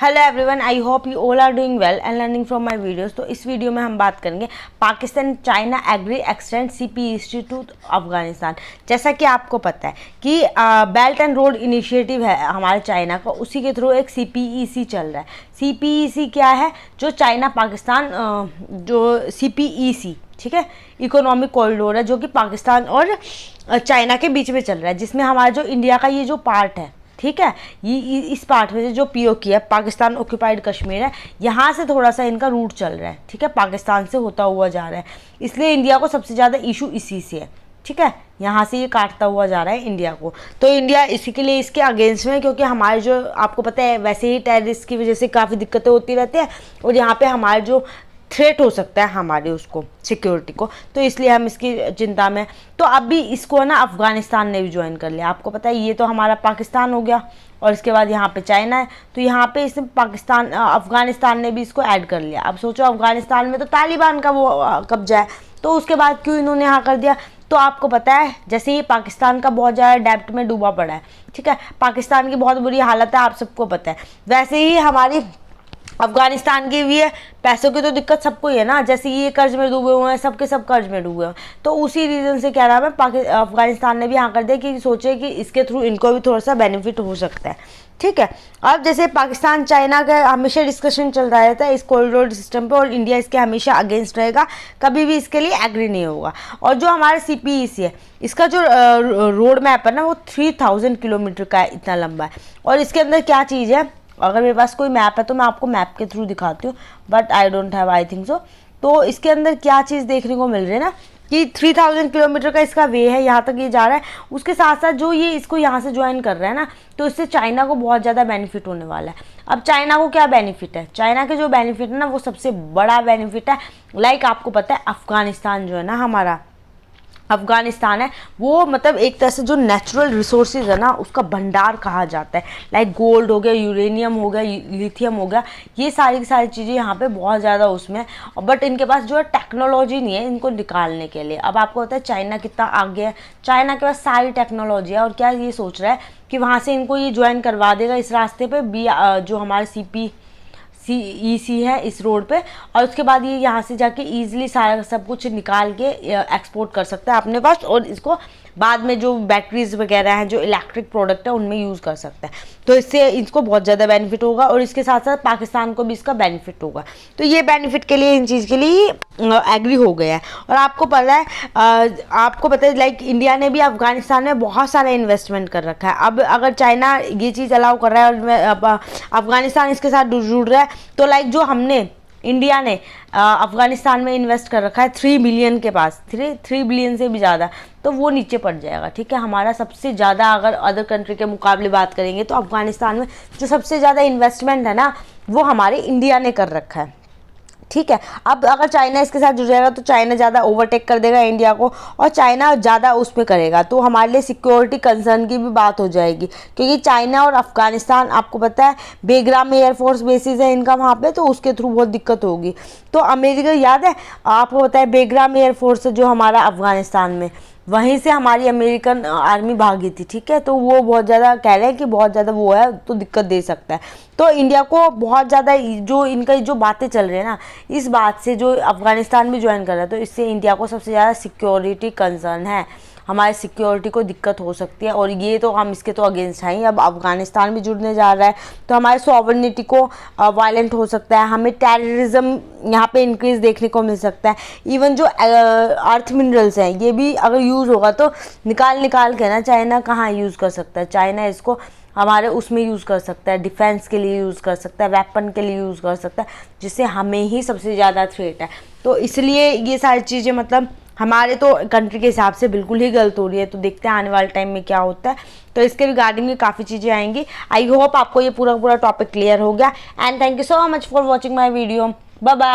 Hello everyone, I hope you all are doing well and learning from my videos. तो इस video में हम बात करेंगे Pakistan China agree extend CPEC to Afghanistan. जैसा कि आपको पता है कि बेल्ट एंड रोड इनिशिएटिव है हमारे चाइना का, उसी के थ्रू एक CPEC चल रहा है। CPEC क्या है? जो चाइना पाकिस्तान जो CPEC, ठीक है, इकोनॉमिक कॉरिडोर है जो कि पाकिस्तान और चाइना के बीच में चल रहा है, जिसमें हमारा जो इंडिया का ये जो पार्ट है, ठीक है, ये इस पार्ट में से जो POK है, पाकिस्तान ऑक्यूपाइड कश्मीर है, यहाँ से थोड़ा सा इनका रूट चल रहा है, ठीक है, पाकिस्तान से होता हुआ जा रहा है। इसलिए इंडिया को सबसे ज़्यादा इशू इसी से है, ठीक है, यहाँ से ये काटता हुआ जा रहा है इंडिया को। तो इंडिया इसी के लिए इसके अगेंस्ट में, क्योंकि हमारे जो आपको पता है वैसे ही टेररिस्ट की वजह से काफ़ी दिक्कतें होती रहती हैं, और यहाँ पे हमारे जो थ्रेट हो सकता है हमारे उसको सिक्योरिटी को, तो इसलिए हम इसकी चिंता में। तो अभी इसको ना अफ़गानिस्तान ने भी ज्वाइन कर लिया। आपको पता है ये तो हमारा पाकिस्तान हो गया और इसके बाद यहाँ पे चाइना है, तो यहाँ पे इसमें पाकिस्तान अफ़गानिस्तान ने भी इसको ऐड कर लिया। अब सोचो अफ़गानिस्तान में तो तालिबान का वो कब्जा है, तो उसके बाद क्यों इन्होंने यहाँ कर दिया? तो आपको पता है जैसे ही पाकिस्तान का बहुत ज़्यादा डेब्ट में डूबा पड़ा है, ठीक है, पाकिस्तान की बहुत बुरी हालत है, आप सबको पता है। वैसे ही हमारी अफगानिस्तान की भी है, पैसों की तो दिक्कत सबको ही है ना, जैसे ये कर्ज में डूबे हुए हैं, सबके सब कर्ज में डूबे हुए हैं। तो उसी रीज़न से क्या नाम है अफगानिस्तान ने भी यहाँ कर दिया कि सोचे कि इसके थ्रू इनको भी थोड़ा सा बेनिफिट हो सकता है, ठीक है। अब जैसे पाकिस्तान चाइना का हमेशा डिस्कशन चलता रहता है इस कॉरिडोर सिस्टम पे, और इंडिया इसके हमेशा अगेंस्ट रहेगा, कभी भी इसके लिए एग्री नहीं होगा। और जो हमारा CPEC है, इसका जो रोड मैप है ना, वो 3000 किलोमीटर का है, इतना लंबा है। और इसके अंदर क्या चीज़ है, अगर मेरे पास कोई मैप है तो मैं आपको मैप के थ्रू दिखाती हूँ, but I don't have, I think so. तो इसके अंदर क्या चीज़ देखने को मिल रही है ना कि 3000 किलोमीटर का इसका वे है, यहाँ तक ये जा रहा है। उसके साथ साथ जो ये इसको यहाँ से ज्वाइन कर रहा है ना, तो इससे चाइना को बहुत ज़्यादा बेनिफिट होने वाला है। अब चाइना को क्या बेनिफिट है? चाइना के जो बेनिफिट है ना, वो सबसे बड़ा बेनिफिट है, लाइक आपको पता है अफ़गानिस्तान जो है ना हमारा, अफ़गानिस्तान है वो मतलब एक तरह से जो नेचुरल रिसोर्सेज है ना, उसका भंडार कहा जाता है। लाइक गोल्ड हो गया, यूरेनियम हो गया, लिथियम हो गया, ये सारी की सारी चीज़ें यहाँ पे बहुत ज़्यादा उसमें, बट इनके पास जो है टेक्नोलॉजी नहीं है इनको निकालने के लिए। अब आपको पता है चाइना कितना आगे है, चाइना के पास सारी टेक्नोलॉजी है, और क्या ये सोच रहा है कि वहाँ से इनको ये ज्वाइन करवा देगा इस रास्ते पर, जो हमारे CPEC है इस रोड पे, और उसके बाद ये यहाँ से जाके ईजिली सारा सब कुछ निकाल के एक्सपोर्ट कर सकता है अपने पास, और इसको बाद में जो बैटरीज वगैरह हैं, जो इलेक्ट्रिक प्रोडक्ट है, उनमें यूज़ कर सकता है। तो इससे इसको बहुत ज़्यादा बेनिफिट होगा, और इसके साथ साथ पाकिस्तान को भी इसका बेनिफिट होगा। तो ये बेनिफिट के लिए, इन चीज़ के लिए एग्री हो गया है। और आपको पता है लाइक इंडिया ने भी अफ़गानिस्तान में बहुत सारा इन्वेस्टमेंट कर रखा है। अब अगर चाइना ये चीज़ अलाउ कर रहा है और अफ़गानिस्तान इसके साथ जुड़ रहा है, तो लाइक जो हमने इंडिया ने अफ़गानिस्तान में इन्वेस्ट कर रखा है 3 बिलियन के पास, 3 बिलियन से भी ज़्यादा, तो वो नीचे पड़ जाएगा, ठीक है। हमारा सबसे ज़्यादा अगर अदर कंट्री के मुकाबले बात करेंगे तो अफ़गानिस्तान में जो सबसे ज़्यादा इन्वेस्टमेंट है ना, वो हमारे इंडिया ने कर रखा है, ठीक है। अब अगर चाइना इसके साथ जुड़ जाएगा तो चाइना ज़्यादा ओवरटेक कर देगा इंडिया को, और चाइना ज़्यादा उस पर करेगा, तो हमारे लिए सिक्योरिटी कंसर्न की भी बात हो जाएगी, क्योंकि चाइना और अफ़गानिस्तान आपको पता है बेग्राम में एयरफोर्स बेसिस है इनका वहाँ पे, तो उसके थ्रू बहुत दिक्कत होगी। तो अमेरिका, याद है आपको पता है बेग्राम एयरफोर्स जो हमारा अफ़गानिस्तान में, वहीं से हमारी अमेरिकन आर्मी भागी थी, ठीक है। तो वो बहुत ज़्यादा कह रहे हैं कि बहुत ज़्यादा वो है, तो दिक्कत दे सकता है। तो इंडिया को बहुत ज़्यादा जो इनका जो बातें चल रही है ना, इस बात से जो अफ़गानिस्तान भी ज्वाइन कर रहा है, तो इससे इंडिया को सबसे ज़्यादा सिक्योरिटी कंसर्न है, हमारी सिक्योरिटी को दिक्कत हो सकती है। और ये तो हम इसके तो अगेंस्ट हैं ही। अब अफ़गानिस्तान भी जुड़ने जा रहा है, तो हमारे सॉवरेनिटी को वायलेंट हो सकता है, हमें टेररिज्म यहाँ पे इंक्रीज देखने को मिल सकता है। इवन जो अर्थ मिनरल्स हैं, ये भी अगर यूज़ होगा तो निकाल के ना चाइना कहाँ यूज़ कर सकता है, चाइना इसको हमारे उसमें यूज़ कर सकता है, डिफेंस के लिए यूज़ कर सकता है, वेपन के लिए यूज़ कर सकता है, जिससे हमें ही सबसे ज़्यादा थ्रेट है। तो इसलिए ये सारी चीज़ें मतलब हमारे तो कंट्री के हिसाब से बिल्कुल ही गलत हो रही है। तो देखते हैं आने वाले टाइम में क्या होता है। तो इसके रिगार्डिंग में काफ़ी चीज़ें आएंगी। आई होप आपको ये पूरा टॉपिक क्लियर हो गया, and thank you so much for watching my video. Bye bye.